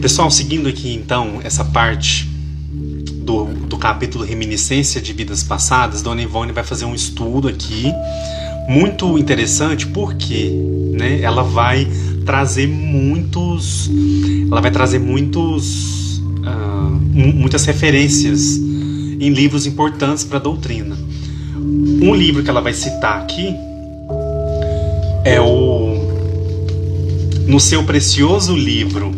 Pessoal, seguindo aqui então essa parte do capítulo Reminiscência de Vidas Passadas, Dona Ivone vai fazer um estudo aqui muito interessante, porque, né, ela vai trazer muitas referências em livros importantes para a doutrina. Um livro que ela vai citar aqui é no seu precioso livro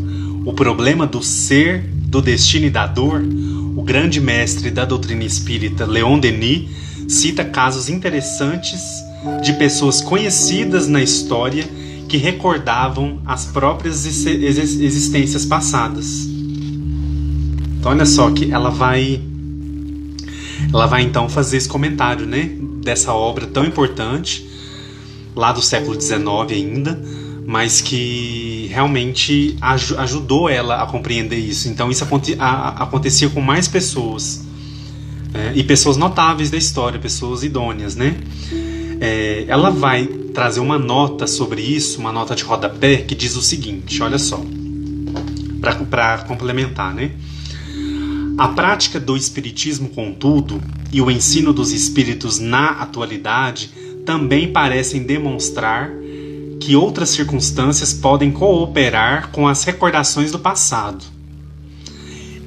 O Problema do Ser, do Destino e da Dor, o grande mestre da doutrina espírita Leon Denis cita casos interessantes de pessoas conhecidas na história que recordavam as próprias existências passadas. Então olha só que ela vai então fazer esse comentário, né, dessa obra tão importante, lá do século XIX ainda, mas que realmente ajudou ela a compreender isso. Então isso acontecia com mais pessoas, e pessoas notáveis da história, pessoas idôneas, né? Ela vai trazer uma nota sobre isso, uma nota de rodapé, que diz o seguinte, olha só, para complementar, né? A prática do espiritismo, contudo, e o ensino dos espíritos na atualidade também parecem demonstrar que outras circunstâncias podem cooperar com as recordações do passado,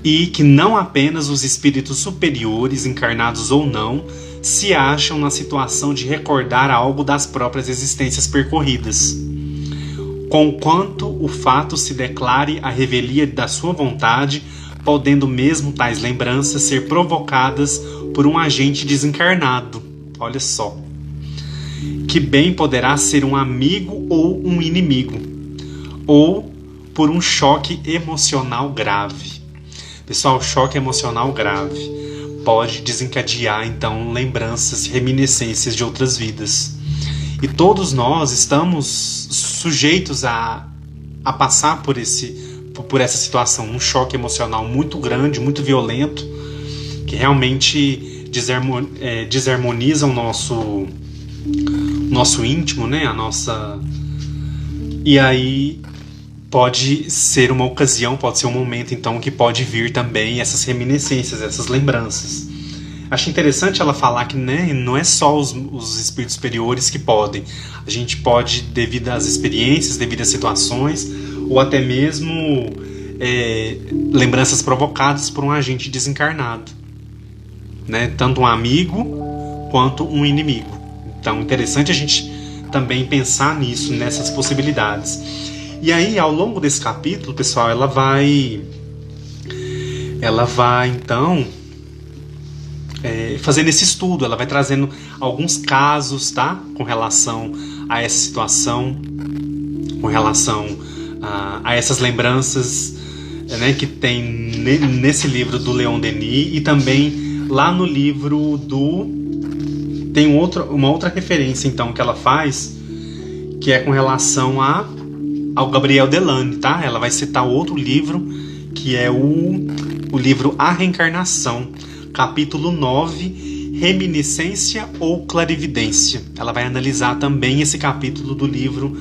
e que não apenas os espíritos superiores, encarnados ou não, se acham na situação de recordar algo das próprias existências percorridas, conquanto o fato se declare a revelia da sua vontade, podendo mesmo tais lembranças ser provocadas por um agente desencarnado. Olha só. Que bem poderá ser um amigo ou um inimigo, ou por um choque emocional grave. Pessoal, choque emocional grave pode desencadear, então, lembranças e reminiscências de outras vidas. E todos nós estamos sujeitos a passar por essa situação, um choque emocional muito grande, muito violento, que realmente desarmoniza o nosso íntimo, né? E aí pode ser uma ocasião, pode ser um momento, então, que pode vir também essas reminiscências, essas lembranças. Acho interessante ela falar que, né, não é só os espíritos superiores que podem. A gente pode, devido às experiências, devido às situações, ou até mesmo lembranças provocadas por um agente desencarnado, né? Tanto um amigo quanto um inimigo. Então, interessante a gente também pensar nisso, nessas possibilidades. E aí, ao longo desse capítulo, pessoal, ela vai então fazendo esse estudo, ela vai trazendo alguns casos, tá? Com relação a essa situação, com relação a essas lembranças, né, que tem nesse livro do Leon Denis, e também lá no livro tem uma outra referência, então, que ela faz, que é com relação ao Gabriel Delane, tá? Ela vai citar outro livro, que é o livro A Reencarnação, capítulo 9, Reminiscência ou Clarividência. Ela vai analisar também esse capítulo do livro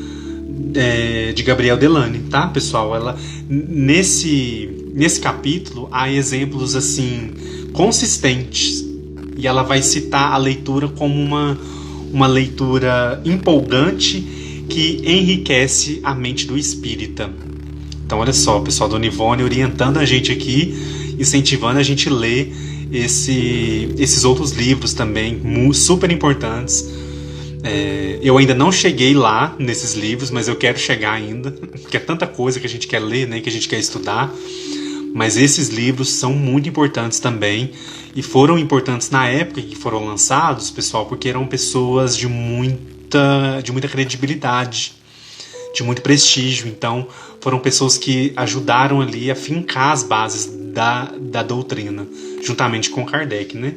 de Gabriel Delane, tá, pessoal? Nesse capítulo há exemplos assim consistentes, e ela vai citar a leitura como uma leitura empolgante que enriquece a mente do espírita. Então olha só, pessoal, Dona Ivone orientando a gente aqui, incentivando a gente a ler esses outros livros também, super importantes. Eu ainda não cheguei lá nesses livros, mas eu quero chegar ainda, porque é tanta coisa que a gente quer ler, né, que a gente quer estudar. Mas esses livros são muito importantes também, e foram importantes na época que foram lançados, pessoal, porque eram pessoas de muita credibilidade, de muito prestígio. Então foram pessoas que ajudaram ali a fincar as bases da doutrina, juntamente com Kardec, né?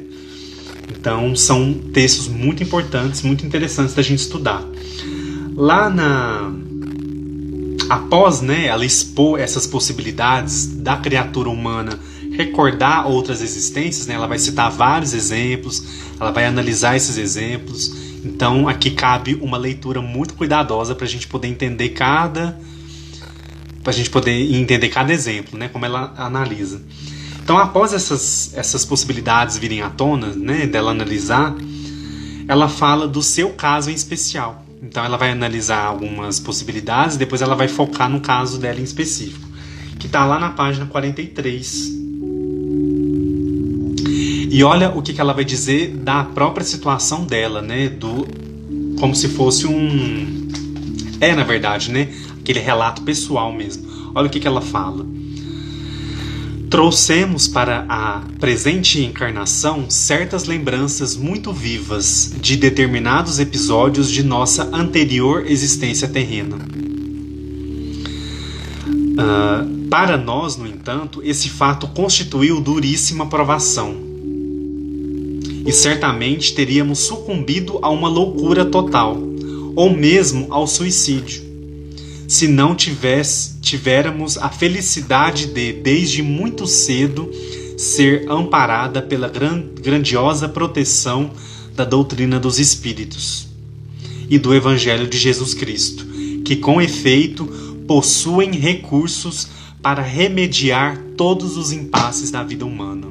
Então são textos muito importantes, muito interessantes da gente estudar. Após, né, ela expor essas possibilidades da criatura humana recordar outras existências, né, ela vai citar vários exemplos, ela vai analisar esses exemplos. Então aqui cabe uma leitura muito cuidadosa para a gente poder entender cada para a gente poder entender cada exemplo, né, como ela analisa. Então, após essas possibilidades virem à tona, né, dela analisar, ela fala do seu caso em especial. Então, ela vai analisar algumas possibilidades e depois ela vai focar no caso dela em específico, que está lá na página 43. E olha o que ela vai dizer da própria situação dela, né, como se fosse na verdade, né, aquele relato pessoal mesmo. Olha o que ela fala. Trouxemos para a presente encarnação certas lembranças muito vivas de determinados episódios de nossa anterior existência terrena. Para nós, no entanto, esse fato constituiu duríssima provação. E certamente teríamos sucumbido a uma loucura total, ou mesmo ao suicídio, se não tivéssemos a felicidade de, desde muito cedo, ser amparada pela grandiosa proteção da doutrina dos Espíritos e do Evangelho de Jesus Cristo, que com efeito possuem recursos para remediar todos os impasses da vida humana.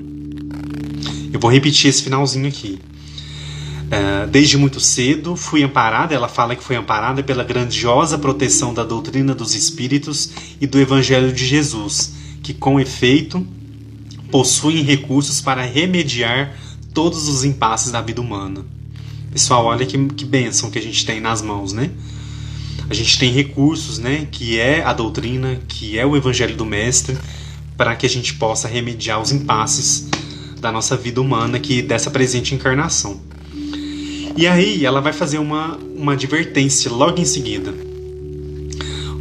Eu vou repetir esse finalzinho aqui. Desde muito cedo fui amparada, ela fala que foi amparada pela grandiosa proteção da doutrina dos Espíritos e do Evangelho de Jesus, que com efeito possuem recursos para remediar todos os impasses da vida humana. Pessoal, olha que bênção que a gente tem nas mãos, né? A gente tem recursos, né? Que é a doutrina, que é o Evangelho do Mestre, para que a gente possa remediar os impasses da nossa vida humana, que dessa presente encarnação. E aí ela vai fazer uma advertência logo em seguida.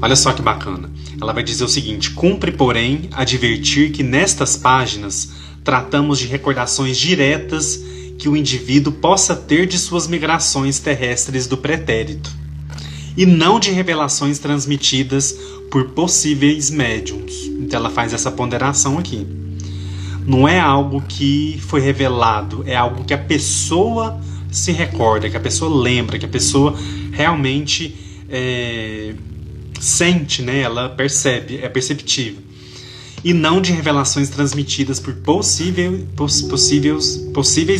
Olha só que bacana. Ela vai dizer o seguinte: cumpre, porém, advertir que nestas páginas tratamos de recordações diretas que o indivíduo possa ter de suas migrações terrestres do pretérito, e não de revelações transmitidas por possíveis médiums. Então ela faz essa ponderação aqui. Não é algo que foi revelado, é algo que a pessoa se recorda, que a pessoa lembra, que a pessoa realmente sente, né? Ela percebe, é perceptível. E não de revelações transmitidas por possíveis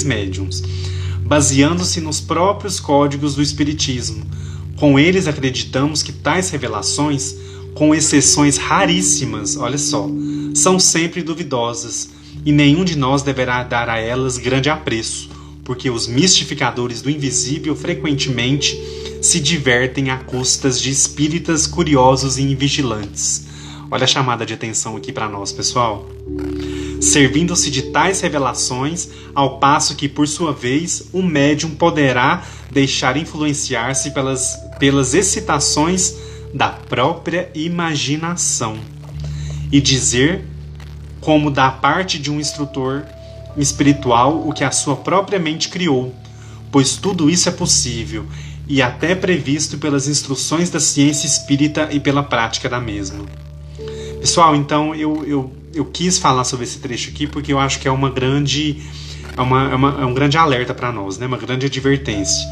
médiums, baseando-se nos próprios códigos do Espiritismo. Com eles acreditamos que tais revelações, com exceções raríssimas, olha só, são sempre duvidosas, e nenhum de nós deverá dar a elas grande apreço, porque os mistificadores do invisível frequentemente se divertem à custas de espíritas curiosos e invigilantes. Olha a chamada de atenção aqui para nós, pessoal. Servindo-se de tais revelações, ao passo que, por sua vez, o médium poderá deixar influenciar-se pelas excitações da própria imaginação e dizer, como da parte de um instrutor espiritual, o que a sua própria mente criou, pois tudo isso é possível e até previsto pelas instruções da ciência espírita e pela prática da mesma. Pessoal, então eu quis falar sobre esse trecho aqui porque eu acho que é um grande alerta para nós, né? Uma grande advertência.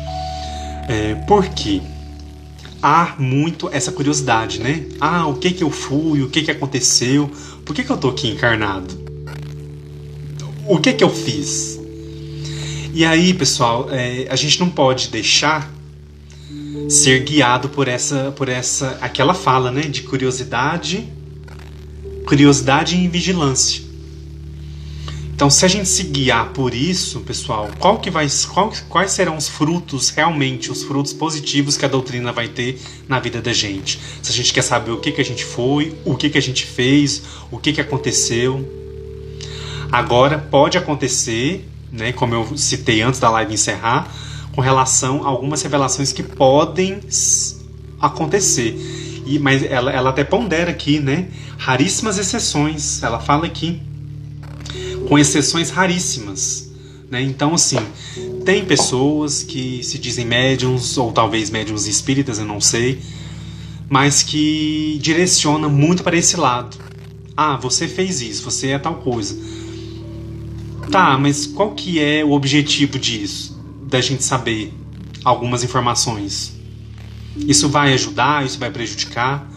Por quê? Há muito essa curiosidade, né? O que eu fui, o que aconteceu, por que eu tô aqui encarnado? O que eu fiz? E aí, pessoal, a gente não pode deixar ser guiado por aquela fala, né, de curiosidade e vigilância. Então, se a gente se guiar por isso, pessoal, quais serão os frutos, realmente, os frutos positivos que a doutrina vai ter na vida da gente? Se a gente quer saber o que a gente foi, o que a gente fez, o que aconteceu. Agora, pode acontecer, né, como eu citei antes da live encerrar, com relação a algumas revelações que podem acontecer. Mas ela até pondera aqui, né, raríssimas exceções. Ela fala aqui, com exceções raríssimas, né? Então, assim, tem pessoas que se dizem médiums, ou talvez médiums espíritas, eu não sei, mas que direcionam muito para esse lado. Você fez isso, você é tal coisa. Tá, mas qual que é o objetivo disso? Da gente saber algumas informações. Isso vai ajudar? Isso vai prejudicar?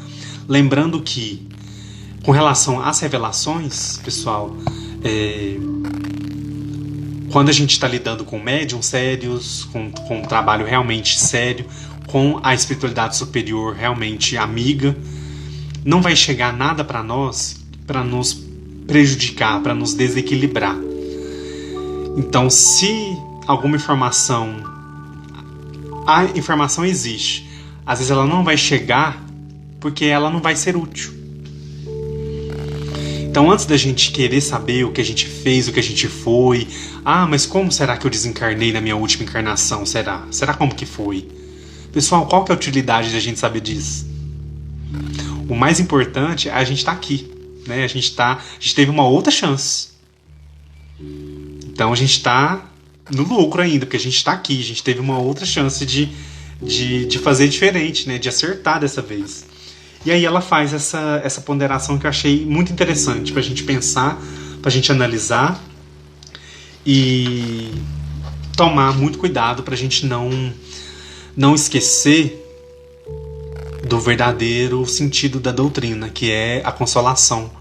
Lembrando que Com relação às revelações, pessoal, quando a gente está lidando com médiums sérios, com um trabalho realmente sério, com a espiritualidade superior realmente amiga, não vai chegar nada para nós para nos prejudicar, para nos desequilibrar. Então, se alguma informação... A informação existe. Às vezes ela não vai chegar porque ela não vai ser útil. Então, antes da gente querer saber o que a gente fez, o que a gente foi... mas como será que eu desencarnei na minha última encarnação? Será como que foi? Pessoal, qual que é a utilidade de a gente saber disso? O mais importante é a gente estar aqui, né? A gente teve uma outra chance. Então a gente está no lucro ainda, porque a gente está aqui. A gente teve uma outra chance de fazer diferente, né? De acertar dessa vez. E aí ela faz essa ponderação que eu achei muito interessante para a gente pensar, para a gente analisar e tomar muito cuidado para a gente não esquecer do verdadeiro sentido da doutrina, que é a consolação,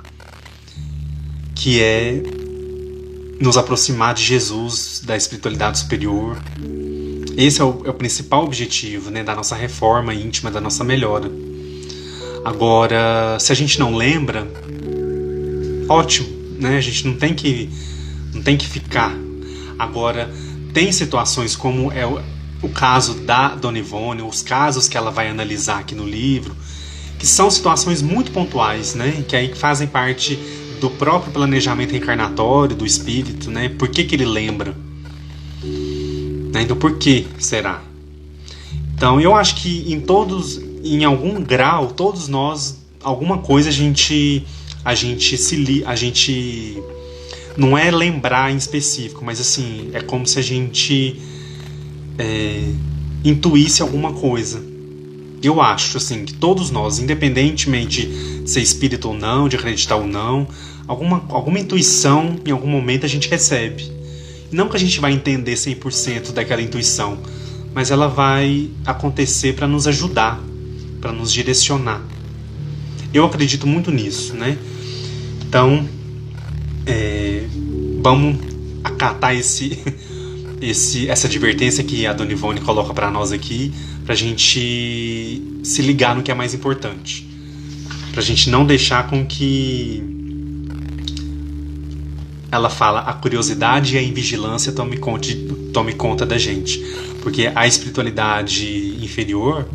que é nos aproximar de Jesus, da espiritualidade superior. Esse é o principal objetivo, né, da nossa reforma íntima, da nossa melhora. Agora, se a gente não lembra, ótimo, né? A gente não tem que ficar. Agora, tem situações como o caso da Dona Ivone, os casos que ela vai analisar aqui no livro, que são situações muito pontuais, né? Que aí fazem parte do próprio planejamento reencarnatório do espírito, né? Por que ele lembra? Né? Então, por que será? Então, eu acho que em algum grau, todos nós, alguma coisa a gente não é lembrar em específico, mas assim, é como se a gente intuísse alguma coisa. Eu acho assim que todos nós, independentemente de ser espírito ou não, de acreditar ou não, alguma intuição em algum momento a gente recebe. Não que a gente vai entender 100% daquela intuição, mas ela vai acontecer para nos ajudar, para nos direcionar. Eu acredito muito nisso, né? Então, vamos acatar essa advertência que a Dona Ivone coloca para nós aqui, para a gente se ligar no que é mais importante, para a gente não deixar com que ela fala a curiosidade e a invigilância tome conta da gente, porque a espiritualidade inferior,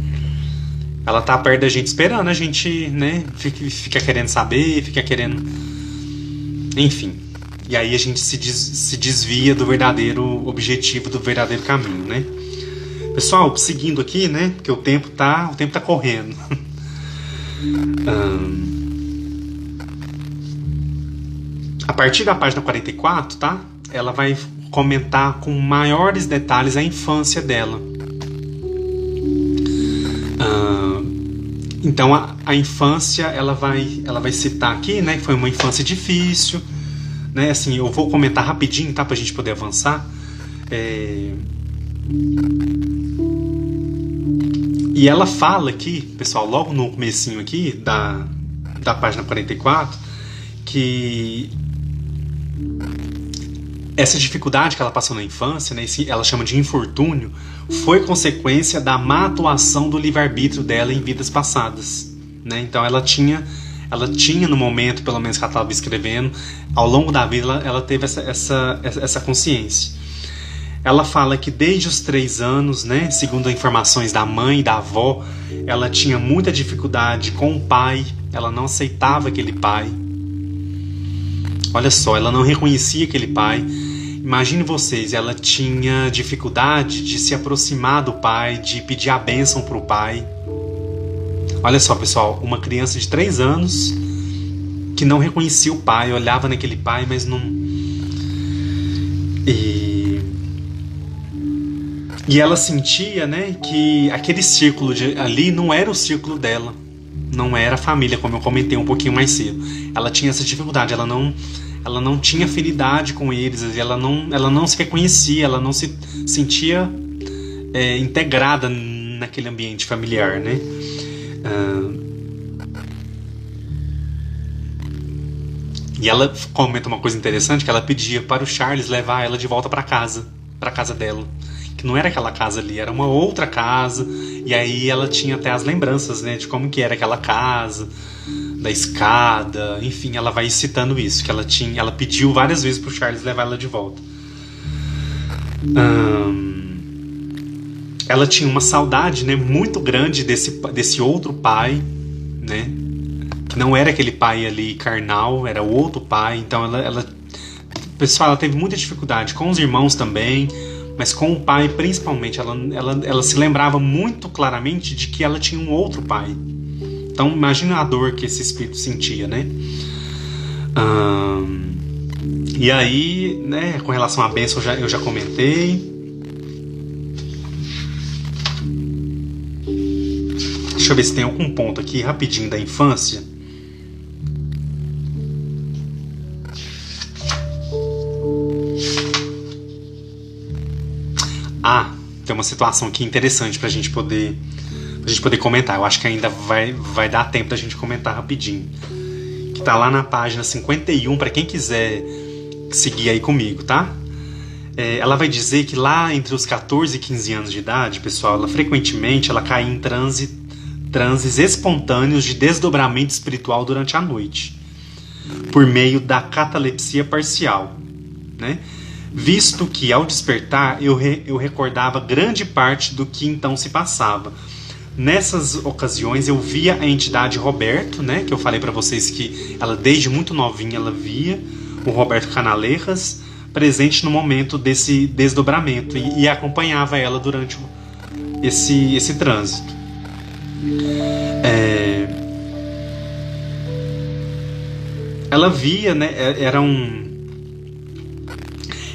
ela tá perto da gente esperando a gente, né, fica querendo saber, fica querendo, enfim. E aí a gente se desvia do verdadeiro objetivo, do verdadeiro caminho, né? Pessoal, seguindo aqui, né? Porque o tempo tá correndo. A partir da página 44, tá? Ela vai comentar com maiores detalhes a infância dela. Então a infância, ela vai citar aqui, né? Que foi uma infância difícil. Né, assim, eu vou comentar rapidinho, tá, pra gente poder avançar. E ela fala aqui, pessoal, logo no comecinho aqui da página 44, que essa dificuldade que ela passou na infância, né, ela chama de infortúnio, foi consequência da má atuação do livre-arbítrio dela em vidas passadas, né? Então ela tinha no momento, pelo menos que ela estava escrevendo, ao longo da vida ela teve essa consciência. Ela fala que desde os 3 anos, né, segundo informações da mãe e da avó, ela tinha muita dificuldade com o pai, ela não aceitava aquele pai. Olha só, ela não reconhecia aquele pai. Imagine vocês, ela tinha dificuldade de se aproximar do pai, de pedir a bênção para o pai. Olha só, pessoal, uma criança de 3 anos que não reconhecia o pai, olhava naquele pai, mas não... E ela sentia, né, que aquele círculo ali não era o círculo dela, não era a família, como eu comentei um pouquinho mais cedo. Ela tinha essa dificuldade, ela não tinha afinidade com eles, ela não se reconhecia, ela não se sentia integrada naquele ambiente familiar, né? E ela comenta uma coisa interessante, que ela pedia para o Charles levar ela de volta para casa dela. Que não era aquela casa ali, era uma outra casa. E aí ela tinha até as lembranças, né, de como que era aquela casa, da escada, enfim, ela vai citando isso, que ela pediu várias vezes pro Charles levar ela de volta. Ela tinha uma saudade, né, muito grande desse outro pai, né, que não era aquele pai ali carnal, era o outro pai. Então pessoal, ela teve muita dificuldade com os irmãos também, mas com o pai principalmente. Ela se lembrava muito claramente de que ela tinha um outro pai. Então imagina a dor que esse espírito sentia, né? E aí, né, com relação à bênção eu já comentei. Deixa eu ver se tem algum ponto aqui rapidinho da infância. Tem uma situação aqui interessante pra gente poder comentar. Eu acho que ainda vai dar tempo da gente comentar rapidinho. Que tá lá na página 51, pra quem quiser seguir aí comigo, tá? Ela vai dizer que lá entre os 14 e 15 anos de idade, pessoal, ela frequentemente caía em transes espontâneos de desdobramento espiritual durante a noite, por meio da catalepsia parcial, né? Visto que, ao despertar, eu recordava grande parte do que então se passava. Nessas ocasiões eu via a entidade Roberto, né, que eu falei para vocês que ela desde muito novinha ela via o Roberto Canalejas presente no momento desse desdobramento e acompanhava ela durante esse trânsito. Ela via, né,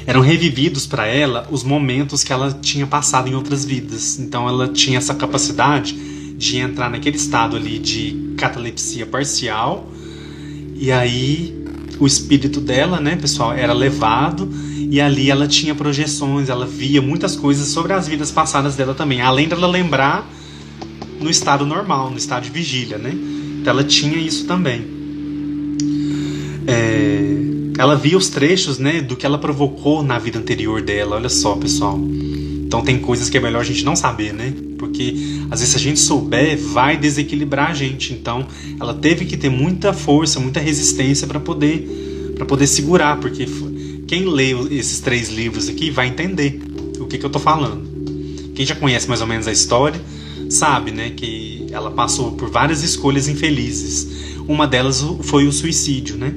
eram revividos para ela os momentos que ela tinha passado em outras vidas. Então ela tinha essa capacidade de entrar naquele estado ali de catalepsia parcial, e aí o espírito dela, né, pessoal, era levado, e ali ela tinha projeções, ela via muitas coisas sobre as vidas passadas dela também, além dela lembrar no estado normal, no estado de vigília, né? Então ela tinha isso também. Ela via os trechos, né, do que ela provocou na vida anterior dela. Olha só, pessoal. Então tem coisas que é melhor a gente não saber, né? Porque às vezes se a gente souber, vai desequilibrar a gente. Então ela teve que ter muita força, muita resistência para poder segurar. Porque quem lê esses 3 livros aqui vai entender o que eu tô falando. Quem já conhece mais ou menos a história sabe, né, que ela passou por várias escolhas infelizes. Uma delas foi o suicídio, né?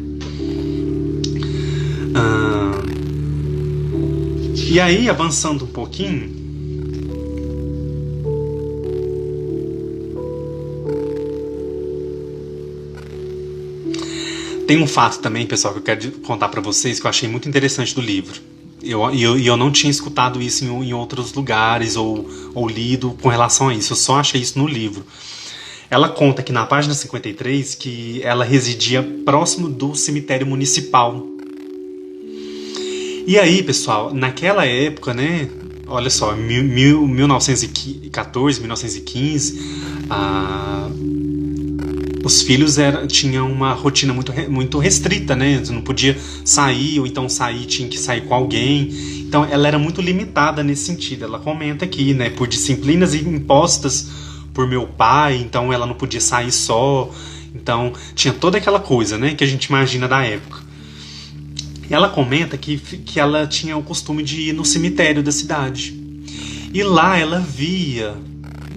E aí, avançando um pouquinho, tem um fato também, pessoal, que eu quero contar pra vocês, que eu achei muito interessante do livro. Eu não tinha escutado isso em outros lugares ou lido com relação a isso. Eu só achei isso no livro. Ela conta que na página 53 que ela residia próximo do cemitério municipal. E aí, pessoal, naquela época, né, olha só, 1914, 1915, os filhos tinham uma rotina muito restrita, né? Você não podia sair, ou então sair, tinha que sair com alguém. Então ela era muito limitada nesse sentido. Ela comenta aqui, né, por disciplinas impostas por meu pai, então ela não podia sair só. Então tinha toda aquela coisa, né, que a gente imagina da época. E ela comenta que ela tinha o costume de ir no cemitério da cidade. E lá ela via,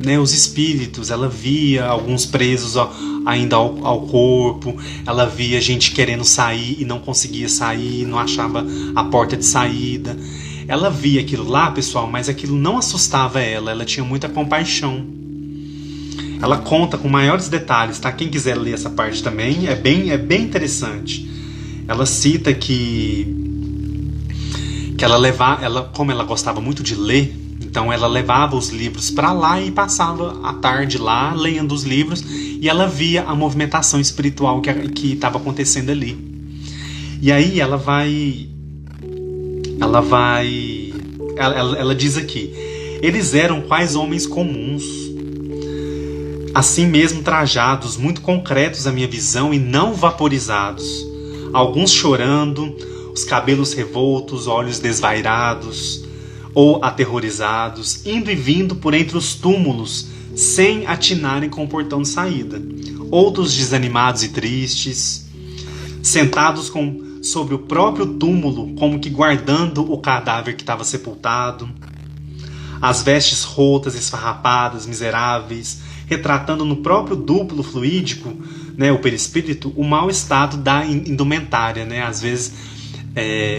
né, os espíritos, ela via alguns presos ainda ao corpo, ela via gente querendo sair e não conseguia sair, não achava a porta de saída. Ela via aquilo lá, pessoal, mas aquilo não assustava ela tinha muita compaixão. Ela conta com maiores detalhes, tá? Quem quiser ler essa parte também, é bem interessante. Ela cita que como ela gostava muito de ler, então ela levava os livros para lá e passava a tarde lá lendo os livros, e ela via a movimentação espiritual que estava acontecendo ali. E aí ela diz aqui: eles eram quais homens comuns, assim mesmo trajados, muito concretos à minha visão e não vaporizados. alguns chorando, os cabelos revoltos, olhos desvairados ou aterrorizados, indo e vindo por entre os túmulos, sem atinarem com o portão de saída. Outros desanimados e tristes, sentados sobre o próprio túmulo, como que guardando o cadáver que estava sepultado. As vestes rotas, esfarrapadas, miseráveis, retratando no próprio duplo fluídico, né, o perispírito, o mau estado da indumentária. Né? Às vezes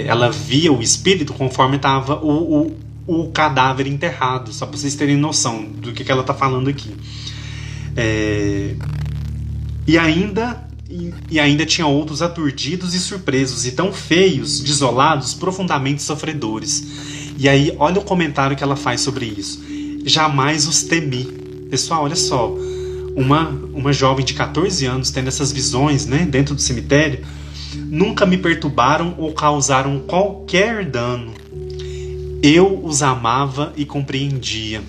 ela via o espírito conforme estava o cadáver enterrado, só para vocês terem noção do que ela está falando aqui. E ainda tinha outros aturdidos e surpresos, e tão feios, desolados, profundamente sofredores. E aí, olha o comentário que ela faz sobre isso. Jamais os temi. Pessoal, olha só. Uma jovem de 14 anos tendo essas visões, né, dentro do cemitério, nunca me perturbaram ou causaram qualquer dano. Eu os amava e compreendia.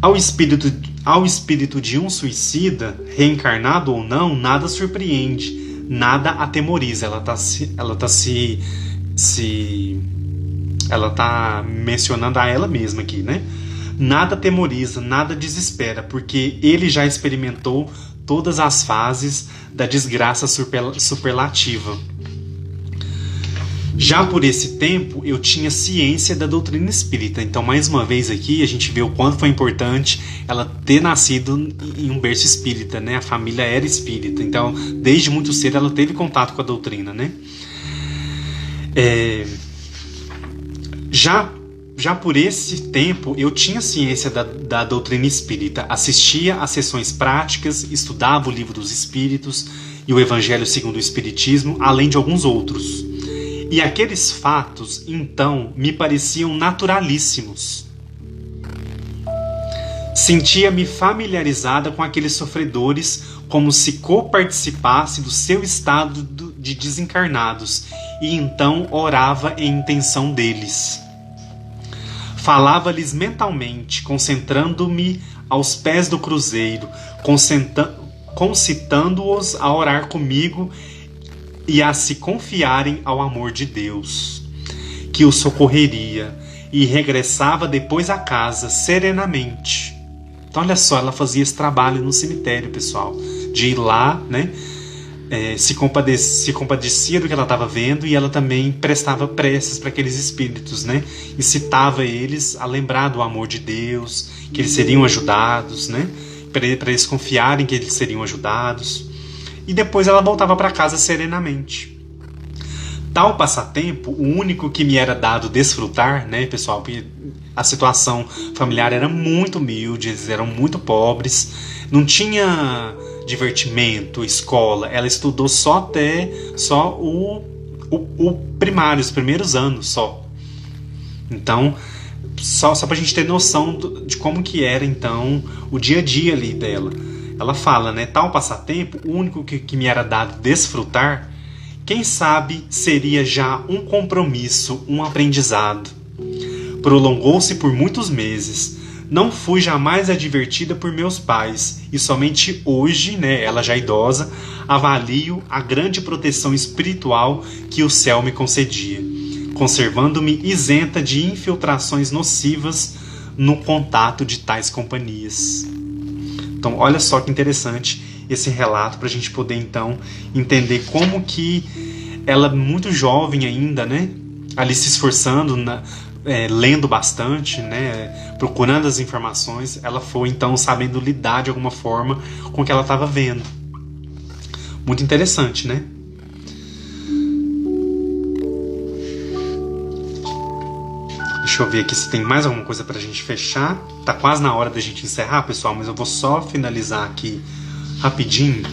Ao espírito de um suicida, reencarnado ou não, nada surpreende, nada atemoriza. Ela tá mencionando a ela mesma aqui, né? Nada atemoriza, nada desespera, porque ele já experimentou todas as fases da desgraça superlativa. Já por esse tempo, eu tinha ciência da doutrina espírita. Então, mais uma vez aqui, a gente vê o quanto foi importante ela ter nascido em um berço espírita, né? A família era espírita. Então, desde muito cedo, ela teve contato com a doutrina, né? Já por esse tempo, eu tinha ciência da doutrina espírita. Assistia a sessões práticas, estudava o Livro dos Espíritos e o Evangelho segundo o Espiritismo, além de alguns outros. E aqueles fatos, então, me pareciam naturalíssimos. Sentia-me familiarizada com aqueles sofredores, como se coparticipasse do seu estado de desencarnados, e então orava em intenção deles. Falava-lhes mentalmente, concentrando-me aos pés do cruzeiro, concitando-os a orar comigo e a se confiarem ao amor de Deus, que os socorreria, e regressava depois a casa serenamente. Então olha só, ela fazia esse trabalho no cemitério, pessoal, de ir lá, né, se compadecia do que ela estava vendo, e ela também prestava preces para aqueles espíritos, né, incitava eles a lembrar do amor de Deus, que eles seriam ajudados, né, para eles confiarem que eles seriam ajudados. E depois ela voltava para casa serenamente. Tal passatempo, o único que me era dado desfrutar, né, pessoal, porque a situação familiar era muito humilde, eles eram muito pobres, não tinha divertimento, escola, ela estudou só o primário, os primeiros anos só. Então, só pra gente ter noção de como que era, então, o dia a dia ali dela. Ela fala, né, tal passatempo, o único que me era dado desfrutar, quem sabe seria já um compromisso, um aprendizado. Prolongou-se por muitos meses. Não fui jamais advertida por meus pais, e somente hoje, né, ela já idosa, avalio a grande proteção espiritual que o céu me concedia, conservando-me isenta de infiltrações nocivas no contato de tais companhias. Então, olha só que interessante esse relato para a gente poder, então, entender como que ela, muito jovem ainda, né, ali se esforçando, lendo bastante, né, procurando as informações, ela foi, então, sabendo lidar de alguma forma com o que ela estava vendo. Muito interessante, né? Deixa eu ver aqui se tem mais alguma coisa pra gente fechar. Tá quase na hora da gente encerrar, pessoal, mas eu vou só finalizar aqui rapidinho.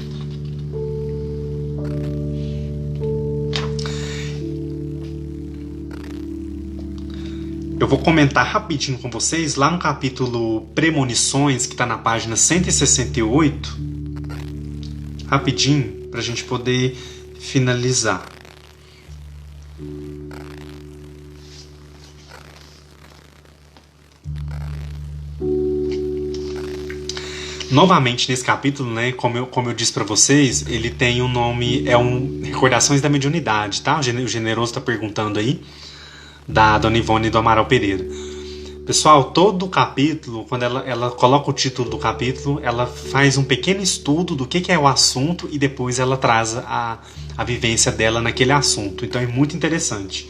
Eu vou comentar rapidinho com vocês lá no capítulo Premonições, que tá na página 168. Rapidinho, pra gente poder finalizar. Novamente, nesse capítulo, né, como eu disse para vocês, ele tem um nome, Recordações da Mediunidade, tá? O Generoso tá perguntando aí, da Dona Ivone do Amaral Pereira. Pessoal, todo o capítulo, quando ela coloca o título do capítulo, ela faz um pequeno estudo do que é o assunto e depois ela traz a vivência dela naquele assunto. Então é muito interessante.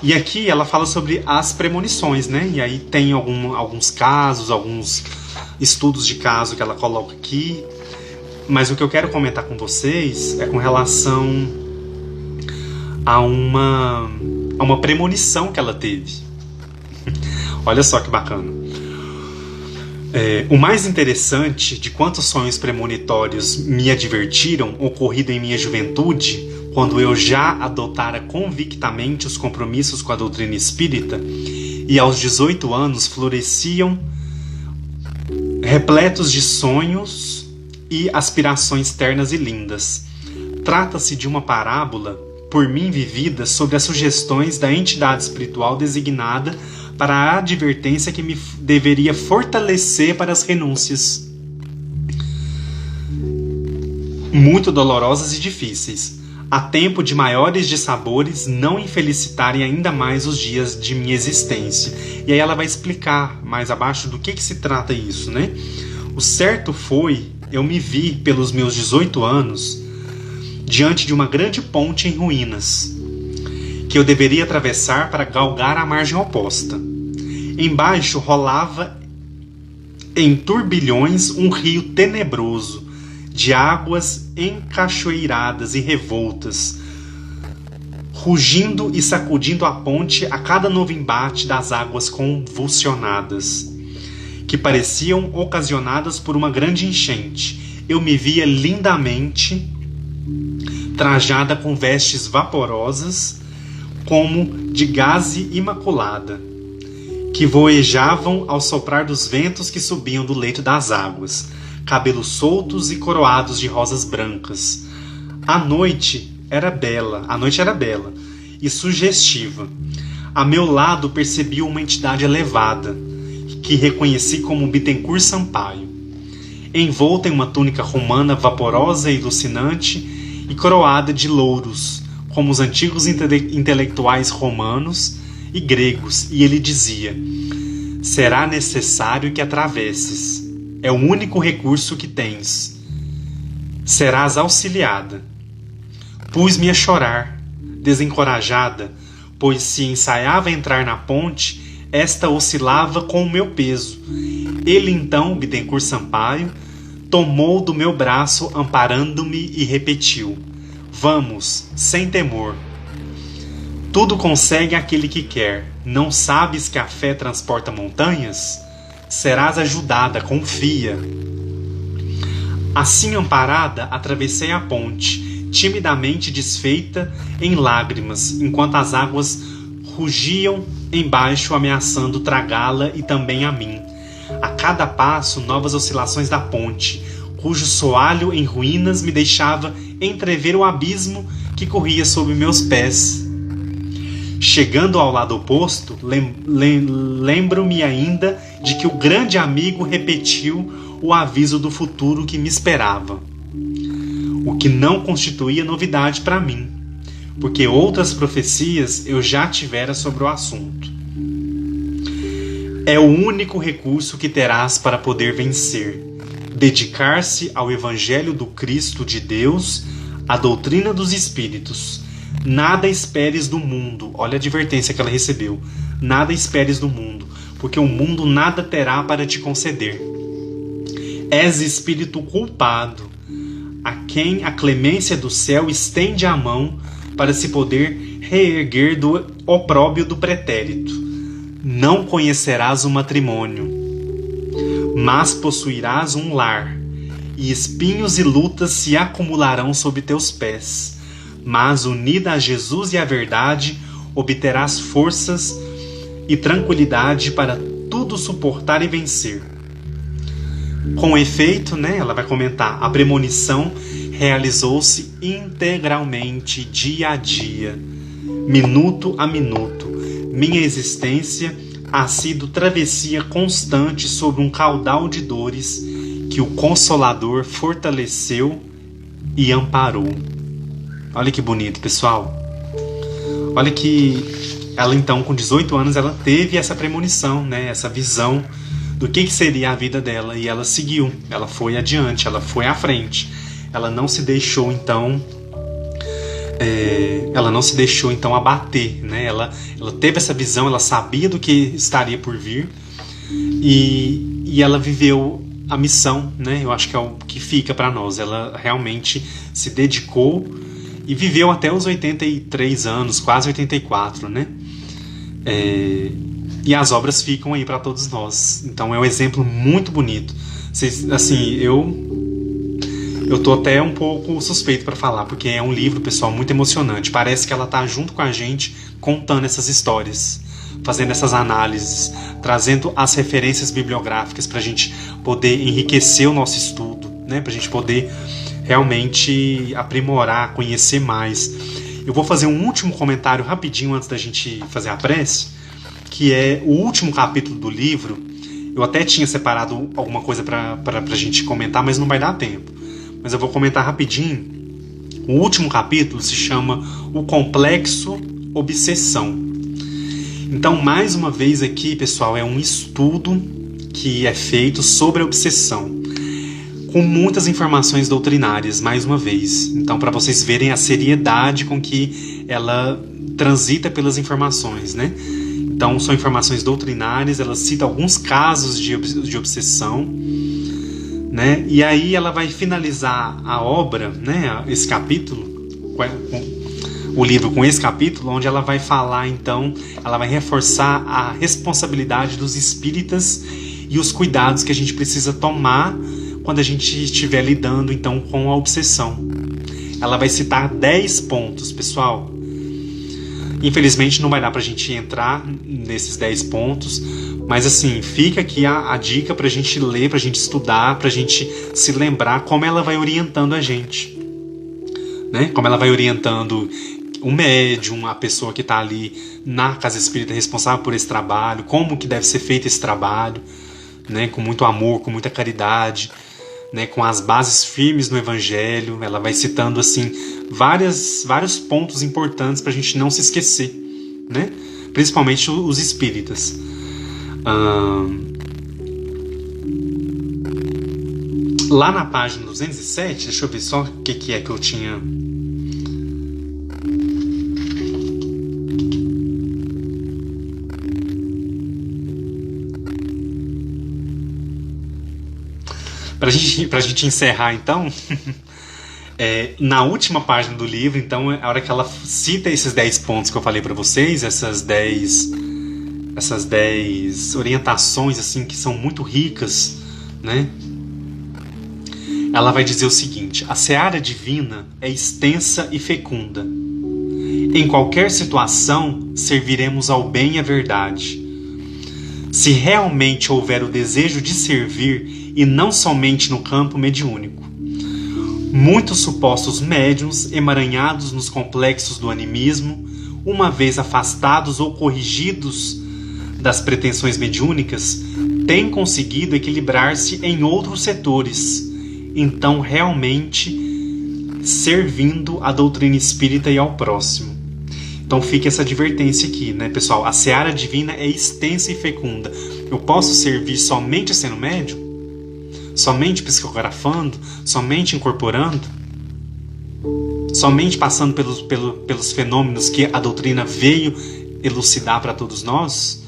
E aqui ela fala sobre as premonições, né? E aí tem alguns casos, alguns estudos de caso que ela coloca aqui. Mas o que eu quero comentar com vocês é com relação a uma premonição que ela teve. Olha só que bacana. O mais interessante de quantos sonhos premonitórios me advertiram ocorrido em minha juventude, quando eu já adotara convictamente os compromissos com a doutrina espírita e aos 18 anos floresciam repletos de sonhos e aspirações ternas e lindas. Trata-se de uma parábola por mim vivida sobre as sugestões da entidade espiritual designada para a advertência que me deveria fortalecer para as renúncias muito dolorosas e difíceis, a tempo de maiores dissabores não infelicitarem ainda mais os dias de minha existência. E aí ela vai explicar mais abaixo do que se trata isso, né? O certo foi, eu me vi pelos meus 18 anos diante de uma grande ponte em ruínas, que eu deveria atravessar para galgar a margem oposta. Embaixo rolava em turbilhões um rio tenebroso, de águas encachoeiradas e revoltas, rugindo e sacudindo a ponte a cada novo embate das águas convulsionadas, que pareciam ocasionadas por uma grande enchente. Eu me via lindamente trajada com vestes vaporosas, como de gaze imaculada, que voejavam ao soprar dos ventos que subiam do leito das águas, cabelos soltos e coroados de rosas brancas. A noite era bela e sugestiva. A meu lado percebi uma entidade elevada, que reconheci como Bittencourt Sampaio, envolta em uma túnica romana vaporosa e alucinante e coroada de louros, como os antigos intelectuais romanos e gregos, e ele dizia: será necessário que atravesses, é o único recurso que tens, serás auxiliada. Pus-me a chorar, desencorajada, pois se ensaiava entrar na ponte, esta oscilava com o meu peso. Ele então, Bittencourt Sampaio, tomou do meu braço, amparando-me, e repetiu: vamos, sem temor. Tudo consegue aquele que quer. Não sabes que a fé transporta montanhas? Serás ajudada, confia. Assim amparada, atravessei a ponte, timidamente desfeita em lágrimas, enquanto as águas rugiam embaixo, ameaçando tragá-la e também a mim. A cada passo, novas oscilações da ponte, cujo soalho em ruínas me deixava entrever o abismo que corria sob meus pés. Chegando ao lado oposto, lembro-me ainda de que o grande amigo repetiu o aviso do futuro que me esperava, o que não constituía novidade para mim, porque outras profecias eu já tivera sobre o assunto. É o único recurso que terás para poder vencer: dedicar-se ao Evangelho do Cristo de Deus, à doutrina dos Espíritos. Nada esperes do mundo. Olha a advertência que ela recebeu. Nada esperes do mundo, porque o mundo nada terá para te conceder. És espírito culpado, a quem a clemência do céu estende a mão para se poder reerguer do opróbio do pretérito. Não conhecerás o matrimônio, mas possuirás um lar, e espinhos e lutas se acumularão sob teus pés. Mas, unida a Jesus e à verdade, obterás forças e tranquilidade para tudo suportar e vencer. Com efeito, ela vai comentar, a premonição realizou-se integralmente, dia a dia, minuto a minuto. Minha existência ha sido travessia constante sobre um caudal de dores que o Consolador fortaleceu e amparou. Olha que bonito, pessoal. Olha que ela então, com 18 anos, ela teve essa premonição, né? Essa visão do que seria a vida dela. E ela seguiu, ela foi adiante, ela foi à frente. Ela não se deixou então abater, né? Ela teve essa visão, ela sabia do que estaria por vir e ela viveu a missão, né? Eu acho que é o que fica para nós. Ela realmente se dedicou e viveu até os 83 anos, quase 84, né? E as obras ficam aí para todos nós. Então é um exemplo muito bonito. Assim, eu tô até um pouco suspeito para falar, porque é um livro, pessoal, muito emocionante. Parece que ela tá junto com a gente contando essas histórias, fazendo essas análises, trazendo as referências bibliográficas para a gente poder enriquecer o nosso estudo, né? Para a gente poder realmente aprimorar, conhecer mais. Eu vou fazer um último comentário rapidinho antes da gente fazer a prece, que é o último capítulo do livro. Eu até tinha separado alguma coisa para a gente comentar, mas não vai dar tempo. Mas eu vou comentar rapidinho. O último capítulo se chama O Complexo Obsessão. Então, mais uma vez aqui, pessoal, é um estudo que é feito sobre a obsessão, com muitas informações doutrinárias, mais uma vez. Então, para vocês verem a seriedade com que ela transita pelas informações, né? Então, são informações doutrinárias, ela cita alguns casos de obsessão, né? E aí ela vai finalizar a obra, né? Esse capítulo, o livro com esse capítulo, onde ela vai falar, então, ela vai reforçar a responsabilidade dos espíritas e os cuidados que a gente precisa tomar quando a gente estiver lidando, então, com a obsessão. Ela vai citar 10 pontos, pessoal. Infelizmente não vai dar pra gente entrar nesses 10 pontos, mas assim, fica aqui a dica pra gente ler, pra gente estudar, pra gente se lembrar como ela vai orientando a gente, né? Como ela vai orientando o médium, a pessoa que está ali na casa espírita responsável por esse trabalho, como que deve ser feito esse trabalho, né? Com muito amor, com muita caridade, né? Com as bases firmes no Evangelho. Ela vai citando assim vários pontos importantes para a gente não se esquecer, né? Principalmente os espíritas. Lá na página 207, deixa eu ver só o que é que eu tinha. Pra gente encerrar, então, na última página do livro, então, a hora que ela cita esses 10 pontos que eu falei pra vocês, essas 10 orientações, assim, que são muito ricas, né? Ela vai dizer o seguinte: a seara divina é extensa e fecunda. Em qualquer situação, serviremos ao bem e à verdade. Se realmente houver o desejo de servir, e não somente no campo mediúnico. Muitos supostos médiuns, emaranhados nos complexos do animismo, uma vez afastados ou corrigidos das pretensões mediúnicas, têm conseguido equilibrar-se em outros setores, então realmente servindo à doutrina espírita e ao próximo. Então fica essa advertência aqui, né, pessoal? A seara divina é extensa e fecunda. Eu posso servir somente sendo médium? Somente psicografando? Somente incorporando? Somente passando pelos fenômenos que a doutrina veio elucidar para todos nós?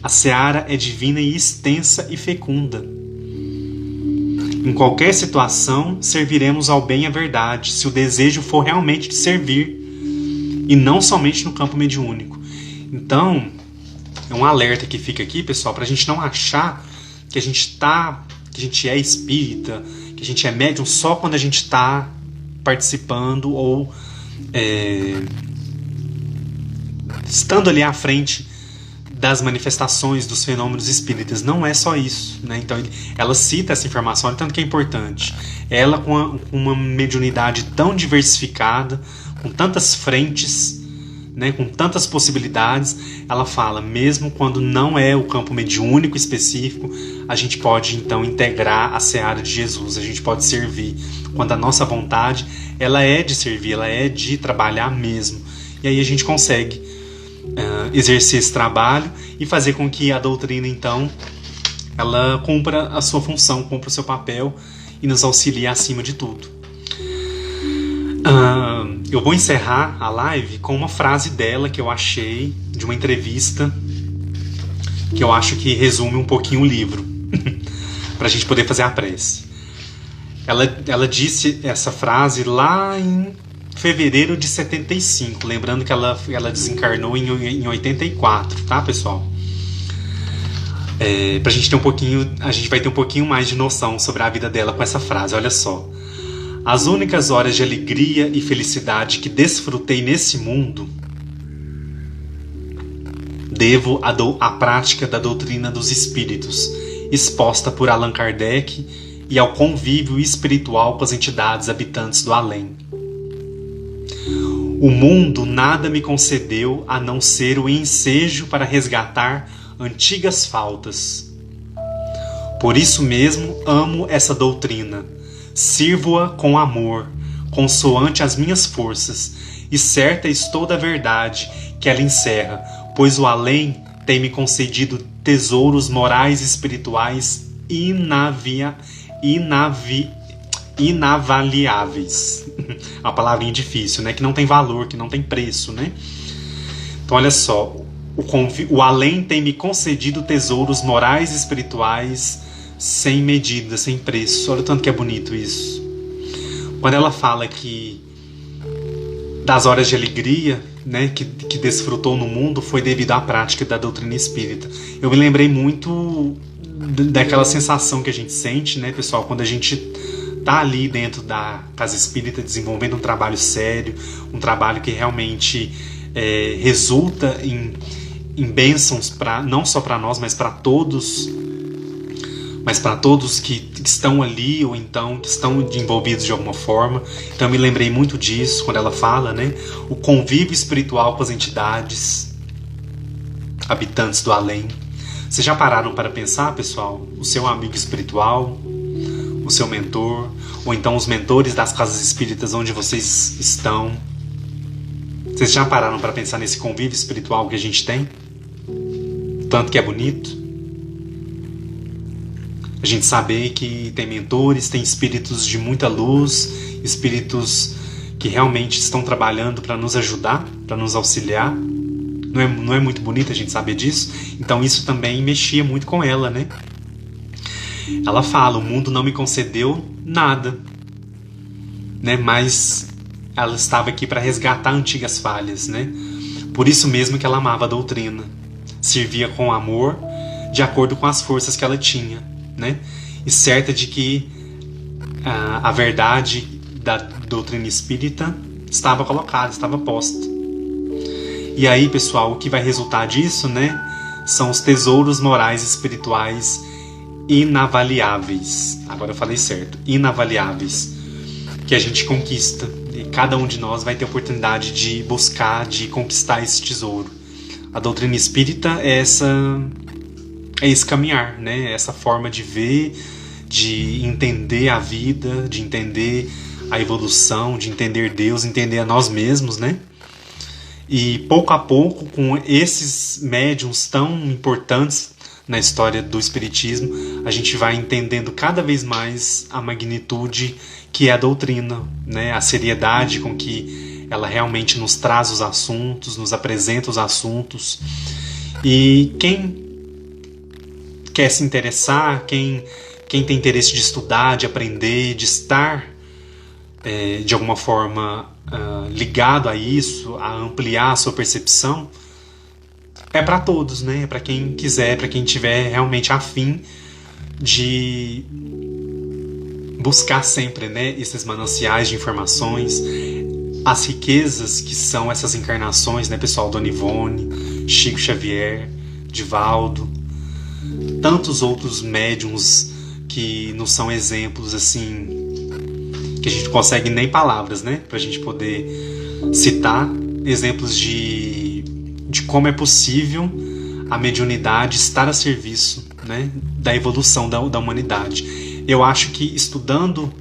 A seara é divina e extensa e fecunda. Em qualquer situação, serviremos ao bem e à verdade, se o desejo for realmente de servir, e não somente no campo mediúnico. Então, é um alerta que fica aqui, pessoal, para a gente não achar que a gente é espírita, que a gente é médium só quando a gente está participando ou estando ali à frente das manifestações dos fenômenos espíritas. Não é só isso, né? Então ela cita essa informação, tanto que é importante. Ela com uma mediunidade tão diversificada, com tantas frentes, né, com tantas possibilidades, ela fala, mesmo quando não é o campo mediúnico específico, a gente pode então integrar a seara de Jesus, a gente pode servir, quando a nossa vontade ela é de servir, ela é de trabalhar mesmo, e aí a gente consegue exercer esse trabalho e fazer com que a doutrina então ela cumpra a sua função, cumpra o seu papel e nos auxilie acima de tudo. Eu vou encerrar a live com uma frase dela que eu achei de uma entrevista que eu acho que resume um pouquinho o livro para a gente poder fazer a prece. Ela disse essa frase lá em fevereiro de 75, lembrando que ela desencarnou em 84, tá, pessoal? Pra gente ter a gente vai ter um pouquinho mais de noção sobre a vida dela com essa frase, olha só. As únicas horas de alegria e felicidade que desfrutei nesse mundo devo à prática da doutrina dos espíritos, exposta por Allan Kardec, e ao convívio espiritual com as entidades habitantes do além. O mundo nada me concedeu a não ser o ensejo para resgatar antigas faltas. Por isso mesmo amo essa doutrina. Sirvo-a com amor, consoante as minhas forças, e certa estou da verdade que ela encerra, pois o além tem me concedido tesouros morais e espirituais inavaliáveis. Uma palavrinha difícil, né? Que não tem valor, que não tem preço, né? Então olha só, o além tem me concedido tesouros morais e espirituais sem medida, sem preço. Olha o tanto que é bonito isso. Quando ela fala que das horas de alegria, né, que desfrutou no mundo foi devido à prática da doutrina espírita. Eu me lembrei muito daquela sensação que a gente sente, né, pessoal, quando a gente tá ali dentro da casa espírita desenvolvendo um trabalho sério, um trabalho que realmente resulta em bênçãos não só para nós, mas para todos que estão ali ou então que estão envolvidos de alguma forma. Então eu me lembrei muito disso quando ela fala, né? O convívio espiritual com as entidades habitantes do além. Vocês já pararam para pensar, pessoal? O seu amigo espiritual, o seu mentor, ou então os mentores das casas espíritas onde vocês estão. Vocês já pararam para pensar nesse convívio espiritual que a gente tem? Tanto que é bonito. A gente saber que tem mentores, tem espíritos de muita luz, espíritos que realmente estão trabalhando para nos ajudar, para nos auxiliar. Não é muito bonito a gente saber disso? Então isso também mexia muito com ela, né? Ela fala, o mundo não me concedeu nada, né? Mas ela estava aqui para resgatar antigas falhas, né? Por isso mesmo que ela amava a doutrina. Servia com amor, de acordo com as forças que ela tinha, né? E certa de que a verdade da doutrina espírita estava colocada, estava posta. E aí, pessoal, o que vai resultar disso, né? São os tesouros morais e espirituais inavaliáveis. Agora eu falei certo, inavaliáveis, que a gente conquista. E cada um de nós vai ter a oportunidade de buscar, de conquistar esse tesouro. A doutrina espírita é esse caminhar, né? Essa forma de ver, de entender a vida, de entender a evolução, de entender Deus, entender a nós mesmos, né? E pouco a pouco, com esses médiuns tão importantes na história do espiritismo, a gente vai entendendo cada vez mais a magnitude que é a doutrina, né? A seriedade com que ela realmente nos traz os assuntos, nos apresenta os assuntos. E quem quer se interessar, quem tem interesse de estudar, de aprender, de estar de alguma forma ligado a isso, a ampliar a sua percepção, é para todos, né? É para quem quiser, para quem tiver realmente afim de buscar sempre, né, esses mananciais de informações, as riquezas que são essas encarnações, né, pessoal? Dona Ivone, Chico Xavier, Divaldo, tantos outros médiuns que nos são exemplos, assim, que a gente não consegue nem palavras, né, pra gente poder citar, exemplos de como é possível a mediunidade estar a serviço, né, da evolução da humanidade. Eu acho que estudando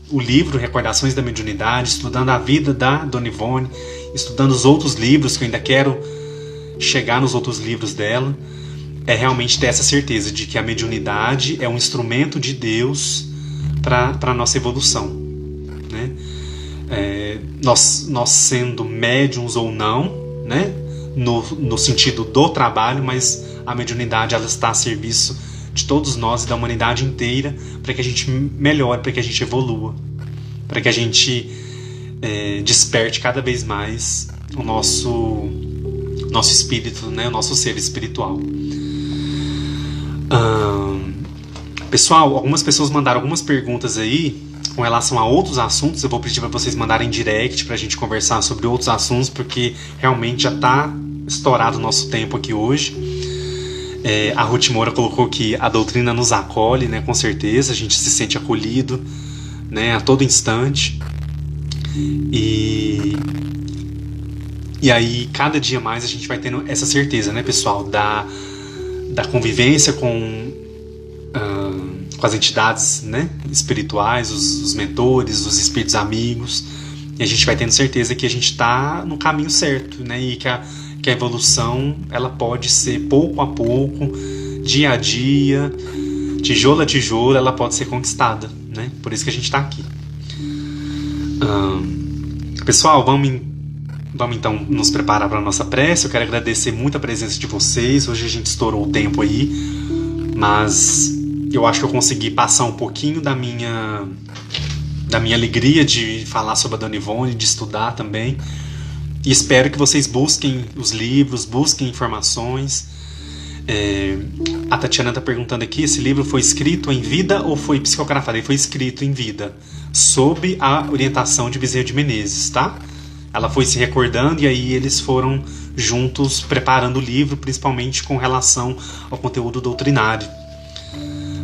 o livro Recordações da Mediunidade, estudando a vida da Dona Ivone, estudando os outros livros, que eu ainda quero chegar nos outros livros dela, é realmente ter essa certeza de que a mediunidade é um instrumento de Deus para a nossa evolução, né? Nós sendo médiums ou não, né? No sentido do trabalho, mas a mediunidade ela está a serviço de todos nós e da humanidade inteira, para que a gente melhore, para que a gente evolua, para que a gente desperte cada vez mais o nosso espírito, né? O nosso ser espiritual. Pessoal, algumas pessoas mandaram algumas perguntas aí com relação a outros assuntos. Eu vou pedir para vocês mandarem direct para a gente conversar sobre outros assuntos, porque realmente já está estourado o nosso tempo aqui hoje. A Ruth Moura colocou que a doutrina nos acolhe, né? Com certeza, a gente se sente acolhido, né? A todo instante. E aí, cada dia mais a gente vai tendo essa certeza, né, pessoal? Da convivência com as entidades, né, espirituais, os mentores, os espíritos amigos, e a gente vai tendo certeza que a gente está no caminho certo, né, e que a evolução ela pode ser pouco a pouco, dia a dia, tijolo a tijolo, ela pode ser conquistada, né? Por isso que a gente está aqui. Pessoal, vamos então nos preparar para a nossa prece. Eu quero agradecer muito a presença de vocês. Hoje a gente estourou o tempo aí, mas eu acho que eu consegui passar um pouquinho da minha alegria de falar sobre a Dona Ivone, de estudar também. E espero que vocês busquem os livros, busquem informações. A Tatiana está perguntando aqui, esse livro foi escrito em vida ou foi psicografado? Ele foi escrito em vida, sob a orientação de Bezerra de Menezes, tá? Ela foi se recordando e aí eles foram juntos preparando o livro, principalmente com relação ao conteúdo doutrinário.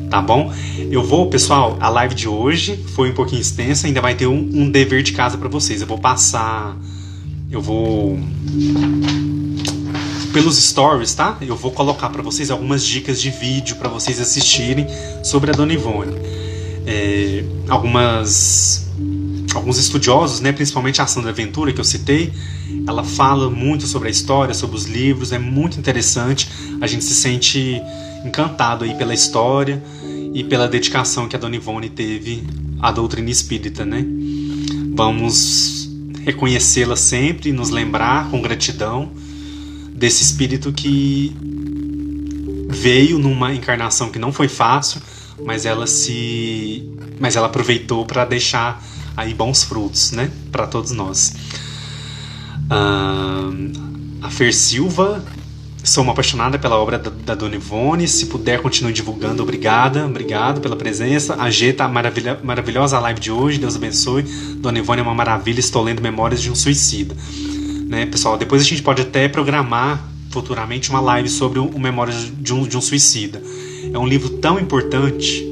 Tá bom? Pessoal, a live de hoje foi um pouquinho extensa, ainda vai ter um dever de casa para vocês. Eu vou pelos stories, tá? Eu vou colocar para vocês algumas dicas de vídeo para vocês assistirem sobre a Dona Ivone. Alguns estudiosos, né, principalmente a Sandra Ventura, que eu citei, ela fala muito sobre a história, sobre os livros, é muito interessante. A gente se sente encantado aí pela história e pela dedicação que a Dona Ivone teve à doutrina espírita, né? Vamos reconhecê-la sempre e nos lembrar com gratidão desse espírito que veio numa encarnação que não foi fácil, mas ela aproveitou para deixar aí bons frutos, né, para todos nós. A Fer Silva, sou uma apaixonada pela obra da Dona Ivone, se puder continue divulgando, obrigado pela presença. A G tá maravilhosa a live de hoje, Deus abençoe. Dona Ivone é uma maravilha, estou lendo Memórias de um Suicida, né, pessoal? Depois a gente pode até programar futuramente uma live sobre o Memórias de um Suicida. É um livro tão importante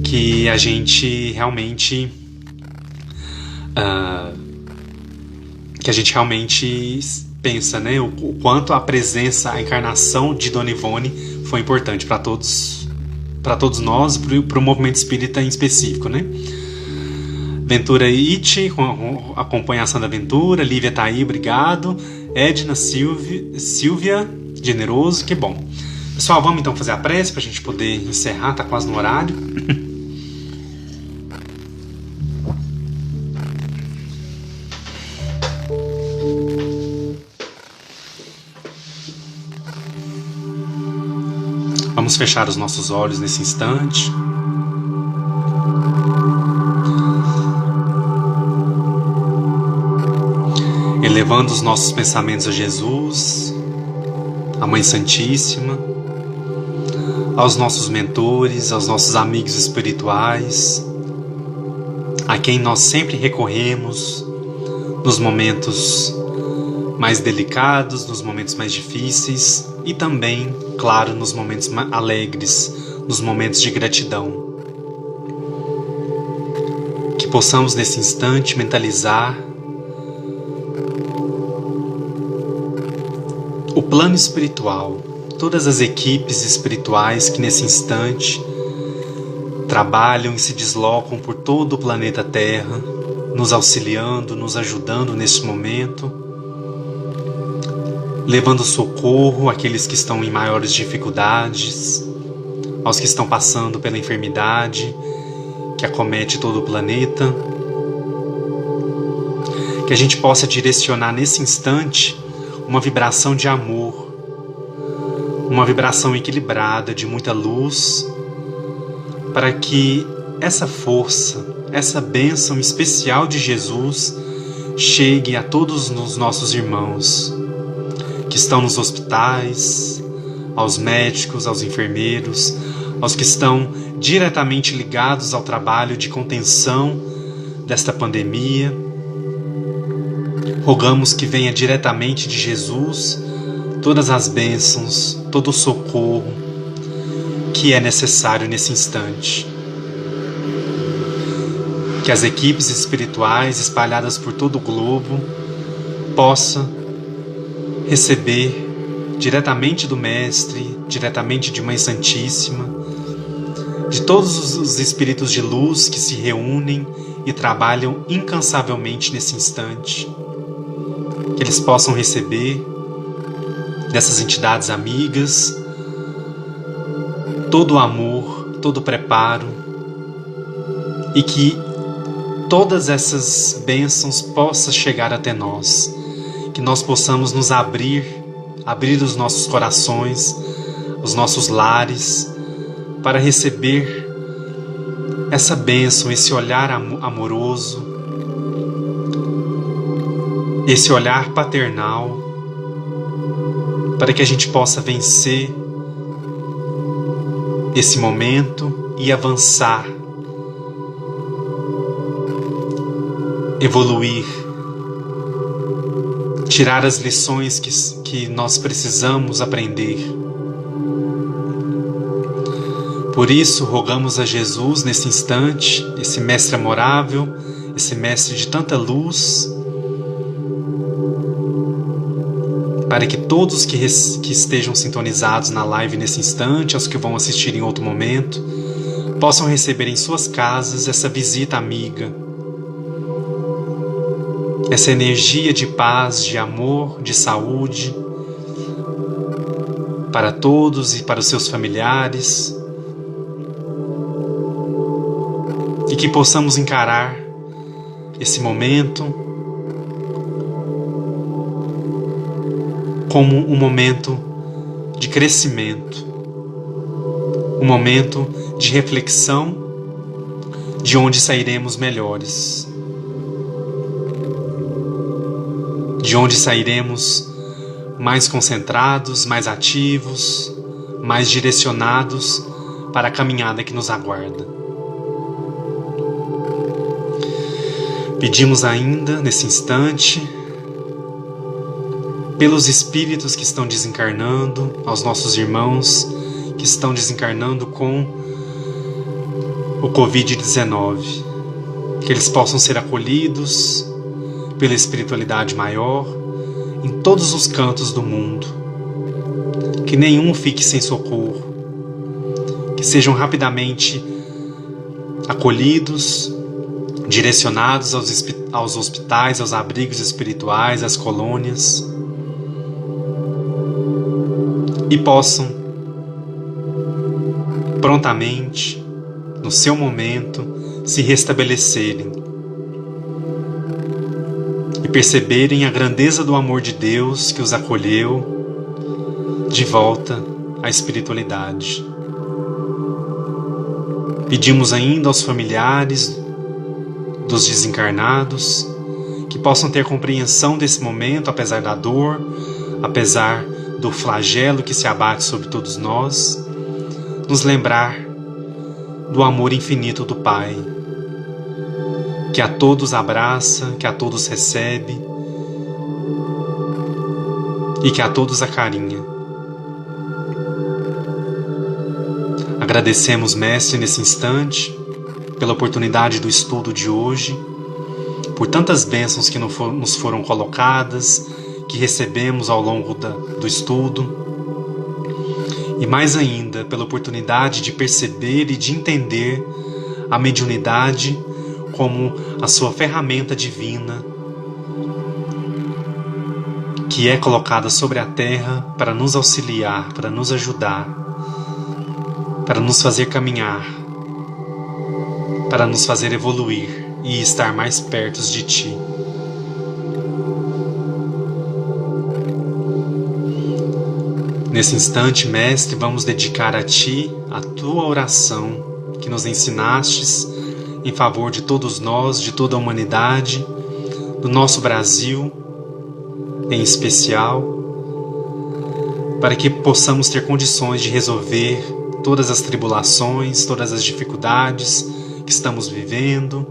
que a gente realmente pensa, né, o quanto a presença, a encarnação de Dona Ivone foi importante para todos nós, para o movimento espírita em específico, né? Ventura It acompanha a ação da Ventura. Lívia tá aí, obrigado. Edna Silvia Generoso, que bom. Pessoal, vamos então fazer a prece para a gente poder encerrar, tá quase no horário. Vamos fechar os nossos olhos nesse instante. Elevando os nossos pensamentos a Jesus, a Mãe Santíssima, aos nossos mentores, aos nossos amigos espirituais, a quem nós sempre recorremos nos momentos mais delicados, nos momentos mais difíceis e também, claro, nos momentos alegres, nos momentos de gratidão. Que possamos nesse instante mentalizar o plano espiritual, todas as equipes espirituais que nesse instante trabalham e se deslocam por todo o planeta Terra, nos auxiliando, nos ajudando neste momento, levando socorro àqueles que estão em maiores dificuldades, aos que estão passando pela enfermidade que acomete todo o planeta. Que a gente possa direcionar nesse instante uma vibração de amor, uma vibração equilibrada de muita luz, para que essa força, essa bênção especial de Jesus chegue a todos os nossos irmãos que estão nos hospitais, aos médicos, aos enfermeiros, aos que estão diretamente ligados ao trabalho de contenção desta pandemia. Rogamos que venha diretamente de Jesus todas as bênçãos, todo o socorro que é necessário nesse instante. Que as equipes espirituais espalhadas por todo o globo possam receber diretamente do Mestre, diretamente de Mãe Santíssima, de todos os espíritos de luz que se reúnem e trabalham incansavelmente nesse instante. Que eles possam receber dessas entidades amigas todo o amor, todo o preparo, e que todas essas bênçãos possam chegar até nós, que nós possamos nos abrir os nossos corações, os nossos lares, para receber essa bênção, esse olhar amoroso, esse olhar paternal, para que a gente possa vencer esse momento e avançar, evoluir, tirar as lições que nós precisamos aprender. Por isso, rogamos a Jesus nesse instante, esse Mestre amorável, esse Mestre de tanta luz, para que todos que estejam sintonizados na live nesse instante, aos que vão assistir em outro momento, possam receber em suas casas essa visita amiga, essa energia de paz, de amor, de saúde, para todos e para os seus familiares, e que possamos encarar esse momento como um momento de crescimento, um momento de reflexão, de onde sairemos melhores, de onde sairemos mais concentrados, mais ativos, mais direcionados para a caminhada que nos aguarda. Pedimos ainda, nesse instante, pelos espíritos que estão desencarnando, aos nossos irmãos que estão desencarnando com o Covid-19, que eles possam ser acolhidos pela espiritualidade maior em todos os cantos do mundo, que nenhum fique sem socorro, que sejam rapidamente acolhidos, direcionados aos hospitais, aos abrigos espirituais, às colônias, e possam prontamente, no seu momento, se restabelecerem e perceberem a grandeza do amor de Deus que os acolheu de volta à espiritualidade. Pedimos ainda aos familiares dos desencarnados que possam ter compreensão desse momento, apesar da dor, apesar do flagelo que se abate sobre todos nós, nos lembrar do amor infinito do Pai, que a todos abraça, que a todos recebe e que a todos acarinha. Agradecemos, Mestre, nesse instante, pela oportunidade do estudo de hoje, por tantas bênçãos que nos foram colocadas, que recebemos ao longo do estudo. E mais ainda, pela oportunidade de perceber e de entender a mediunidade como a sua ferramenta divina, que é colocada sobre a terra para nos auxiliar, para nos ajudar, para nos fazer caminhar, para nos fazer evoluir e estar mais perto de Ti. Nesse instante, Mestre, vamos dedicar a Ti a Tua oração que nos ensinastes em favor de todos nós, de toda a humanidade, do nosso Brasil em especial, para que possamos ter condições de resolver todas as tribulações, todas as dificuldades que estamos vivendo,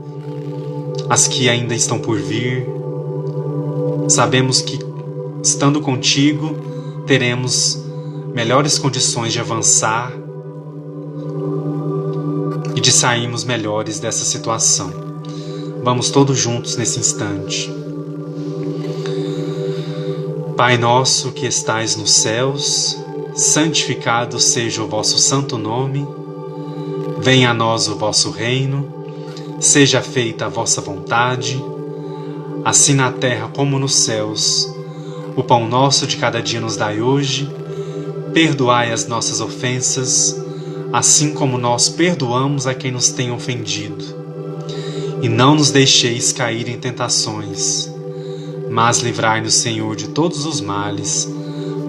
as que ainda estão por vir. Sabemos que, estando contigo, teremos melhores condições de avançar e de sairmos melhores dessa situação. Vamos todos juntos nesse instante. Pai nosso que estais nos céus, santificado seja o vosso santo nome. Venha a nós o vosso reino. Seja feita a vossa vontade, assim na terra como nos céus. O pão nosso de cada dia nos dai hoje. Perdoai as nossas ofensas, assim como nós perdoamos a quem nos tem ofendido. E não nos deixeis cair em tentações, mas livrai-nos, Senhor, de todos os males,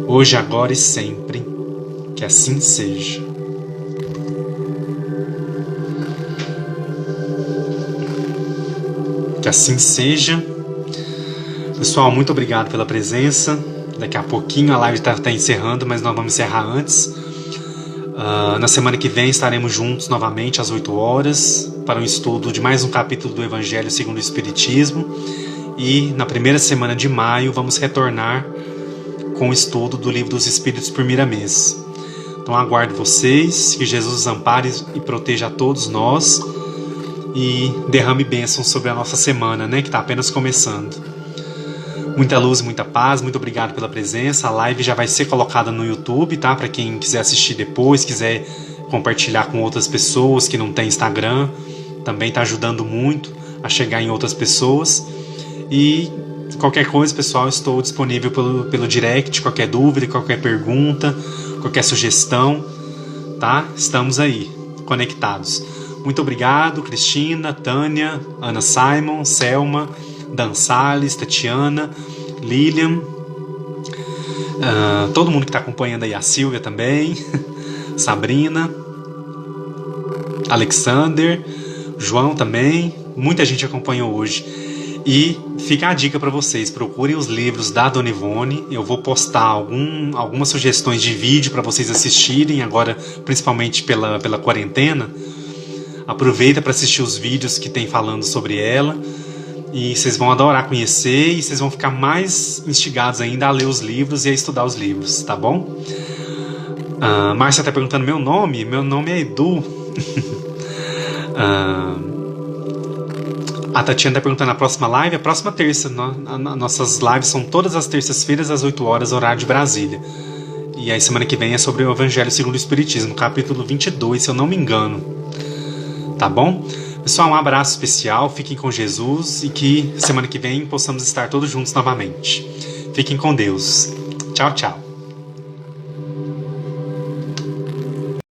hoje, agora e sempre. Que assim seja. Que assim seja. Pessoal, muito obrigado pela presença. Daqui a pouquinho a live está encerrando, mas nós vamos encerrar antes. Na semana que vem estaremos juntos novamente às 8 horas para um estudo de mais um capítulo do Evangelho segundo o Espiritismo. E na primeira semana de maio vamos retornar com o estudo do Livro dos Espíritos por Miramês. Então aguardo vocês, que Jesus os ampare e proteja a todos nós e derrame bênçãos sobre a nossa semana, que está apenas começando. Muita luz e muita paz, muito obrigado pela presença. A live já vai ser colocada no YouTube, tá? Para quem quiser assistir depois, quiser compartilhar com outras pessoas que não tem Instagram, também está ajudando muito a chegar em outras pessoas. E qualquer coisa, pessoal, estou disponível pelo direct, qualquer dúvida, qualquer pergunta, qualquer sugestão, tá? Estamos aí, conectados. Muito obrigado, Cristina, Tânia, Ana Simon, Selma, Dan Salles, Tatiana, Lilian, todo mundo que está acompanhando aí, a Silvia também, Sabrina, Alexander, João também, muita gente acompanhou hoje. E fica a dica para vocês, procurem os livros da Dona Ivone. Eu vou postar algumas sugestões de vídeo para vocês assistirem agora, principalmente pela quarentena. Aproveita para assistir os vídeos que tem falando sobre ela. E vocês vão adorar conhecer e vocês vão ficar mais instigados ainda a ler os livros e a estudar os livros, tá bom? Márcia está perguntando meu nome é Edu. A Tatiana está perguntando a próxima live, a próxima terça. Nossas lives são todas as terças-feiras às 8 horas, horário de Brasília. E aí semana que vem é sobre o Evangelho segundo o Espiritismo, capítulo 22, se eu não me engano. Tá bom? Pessoal, um abraço especial, fiquem com Jesus e que semana que vem possamos estar todos juntos novamente. Fiquem com Deus. Tchau, tchau.